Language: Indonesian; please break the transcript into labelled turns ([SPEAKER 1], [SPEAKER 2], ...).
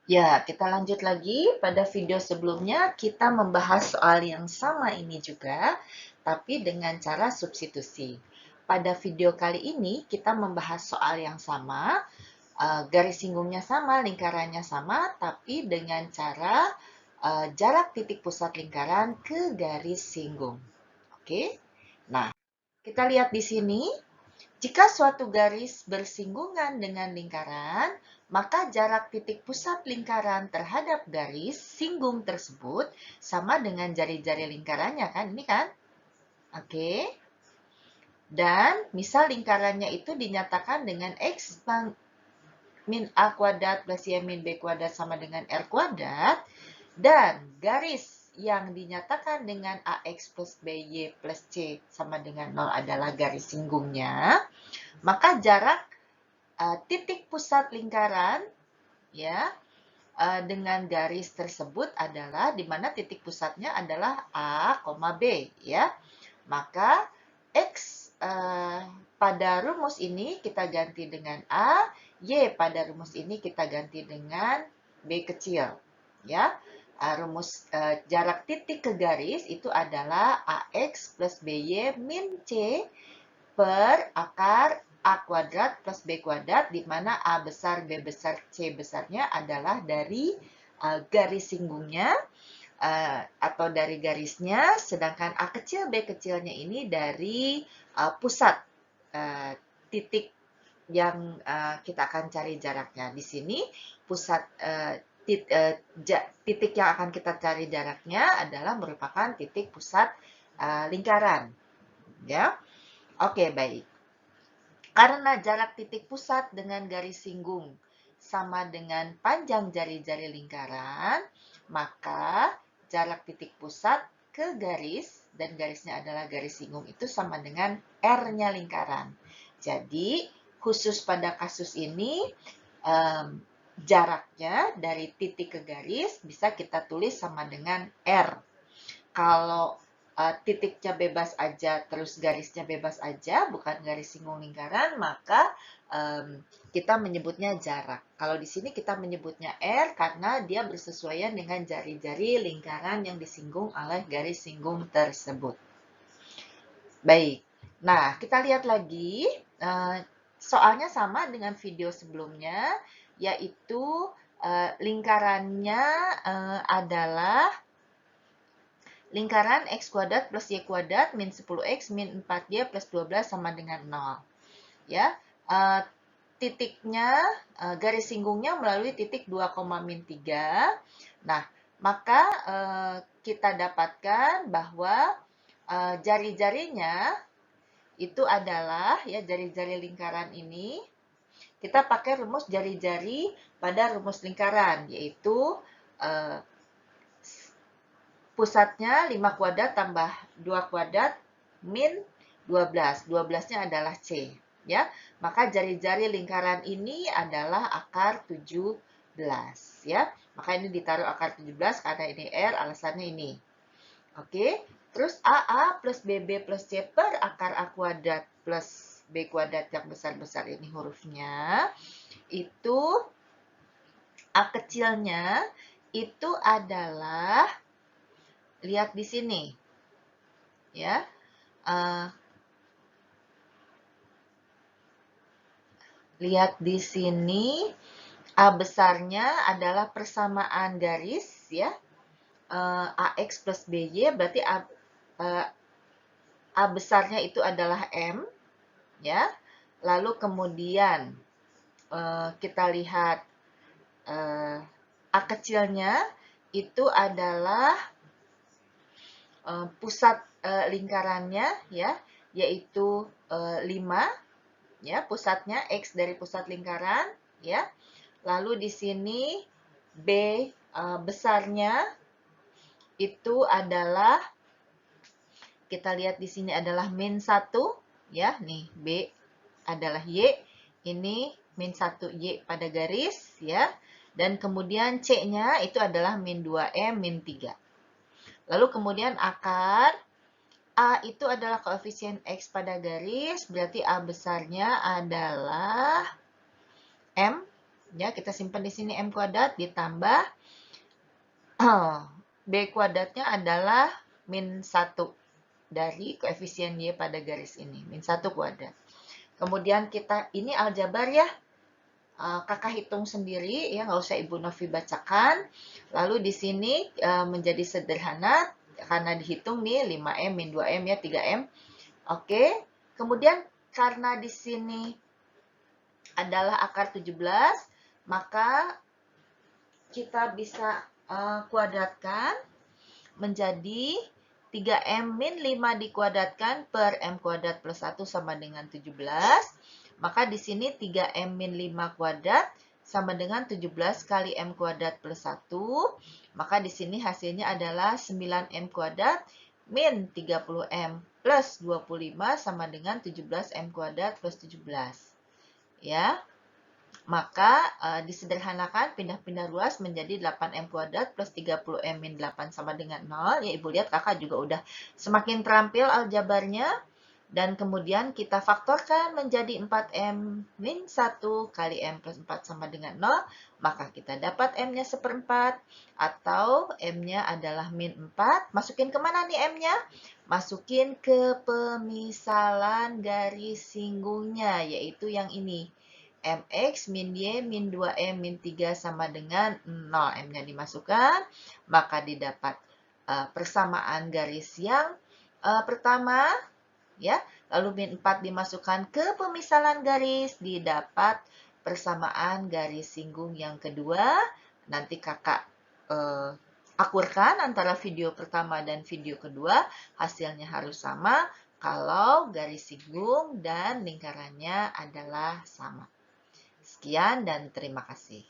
[SPEAKER 1] Ya, kita lanjut lagi. Pada video sebelumnya, kita membahas soal yang sama ini juga, tapi dengan cara substitusi. Pada video kali ini, kita membahas soal yang sama, garis singgungnya sama, lingkarannya sama, tapi dengan cara jarak titik pusat lingkaran ke garis singgung. Oke? Nah, kita lihat di sini. Jika suatu garis bersinggungan dengan lingkaran, maka jarak titik pusat lingkaran terhadap garis singgung tersebut sama dengan jari-jari lingkarannya kan? Ini kan? Oke. Dan misal lingkarannya itu dinyatakan dengan X min A kuadrat plus Y min B kuadrat sama dengan R kuadrat, dan garis yang dinyatakan dengan AX plus BY plus C sama dengan 0 adalah garis singgungnya, maka jarak titik pusat lingkaran ya dengan garis tersebut adalah di mana titik pusatnya adalah A, B ya. Maka X pada rumus ini kita ganti dengan A, Y pada rumus ini kita ganti dengan B kecil ya. Rumus jarak titik ke garis itu adalah AX plus BY min C per akar A kuadrat plus B kuadrat, di mana A besar, B besar, C besarnya adalah dari garis singgungnya atau dari garisnya, sedangkan A kecil, B kecilnya ini dari pusat titik yang kita akan cari jaraknya. Di sini pusat titik yang akan kita cari jaraknya adalah merupakan titik pusat lingkaran. Ya, oke, baik. Karena jarak titik pusat dengan garis singgung sama dengan panjang jari-jari lingkaran, maka jarak titik pusat ke garis, dan garisnya adalah garis singgung, itu sama dengan R-nya lingkaran. Jadi, khusus pada kasus ini, jaraknya dari titik ke garis bisa kita tulis sama dengan R. Kalau titiknya bebas aja, terus garisnya bebas aja, bukan garis singgung lingkaran, maka kita menyebutnya jarak. Kalau di sini kita menyebutnya R karena dia bersesuaian dengan jari-jari lingkaran yang disinggung oleh garis singgung tersebut. Baik, nah kita lihat lagi. Soalnya sama dengan video sebelumnya, yaitu lingkarannya adalah lingkaran X kuadrat plus Y kuadrat min 10X min 4Y plus 12 sama dengan 0. Ya, titiknya, garis singgungnya melalui titik 2, min 3. Nah, maka kita dapatkan bahwa jari-jarinya itu adalah, ya, jari-jari lingkaran ini, kita pakai rumus jari-jari pada rumus lingkaran, yaitu pusatnya 5 kuadrat tambah 2 kuadrat min 12. 12-nya adalah C. Ya, maka jari-jari lingkaran ini adalah akar 17. Ya, maka ini ditaruh akar 17 karena ini R, alasannya ini. Oke, terus AA plus BB plus C per akar A kuadrat plus B kuadrat yang besar-besar ini hurufnya, itu A kecilnya itu adalah, lihat di sini, ya. Lihat di sini, A besarnya adalah persamaan garis, ya. AX plus BY, berarti A besarnya itu adalah M, ya. Lalu kemudian kita lihat A kecilnya itu adalah pusat lingkarannya, ya, yaitu 5, ya, pusatnya X dari pusat lingkaran, ya. Lalu di sini B besarnya itu adalah, kita lihat di sini adalah min 1, ya, nih B adalah Y, ini min 1Y pada garis, ya. Dan kemudian C-nya itu adalah min 2M min 3. Lalu kemudian akar A itu adalah koefisien X pada garis, berarti A besarnya adalah M, Ya, kita simpan di sini M kuadrat ditambah B kuadratnya adalah min 1 dari koefisien Y pada garis ini, min 1 kuadrat. Kemudian kita, ini aljabar ya, kakak hitung sendiri ya, nggak usah Ibu Novi bacakan. Lalu di sini menjadi sederhana karena dihitung nih 5M min 2M ya 3M. Oke, kemudian karena di sini adalah akar 17, maka kita bisa kuadratkan menjadi 3M min 5 dikuadratkan per M kuadrat plus 1 sama dengan 17. Maka di sini 3M min 5 kuadrat sama dengan 17 kali M kuadrat plus 1. Maka di sini hasilnya adalah 9M kuadrat min 30M plus 25 sama dengan 17M kuadrat plus 17. Ya. Maka disederhanakan pindah-pindah ruas menjadi 8M kuadrat plus 30M min 8 sama dengan 0. Ya, Ibu lihat kakak juga udah semakin terampil aljabarnya. Dan kemudian kita faktorkan menjadi 4M min 1 kali M plus 4 sama dengan 0. Maka kita dapat M-nya seperempat atau M-nya adalah min 4. Masukin kemana nih M-nya? Masukin ke pemisalan garis singgungnya, yaitu yang ini. Mx min Y min 2M min 3 sama dengan 0. M-nya dimasukkan, maka didapat persamaan garis yang pertama, ya. Lalu min 4 dimasukkan ke pemisalan garis, didapat persamaan garis singgung yang kedua. Nanti kakak akurkan antara video pertama dan video kedua, hasilnya harus sama kalau garis singgung dan lingkarannya adalah sama. Sekian dan terima kasih.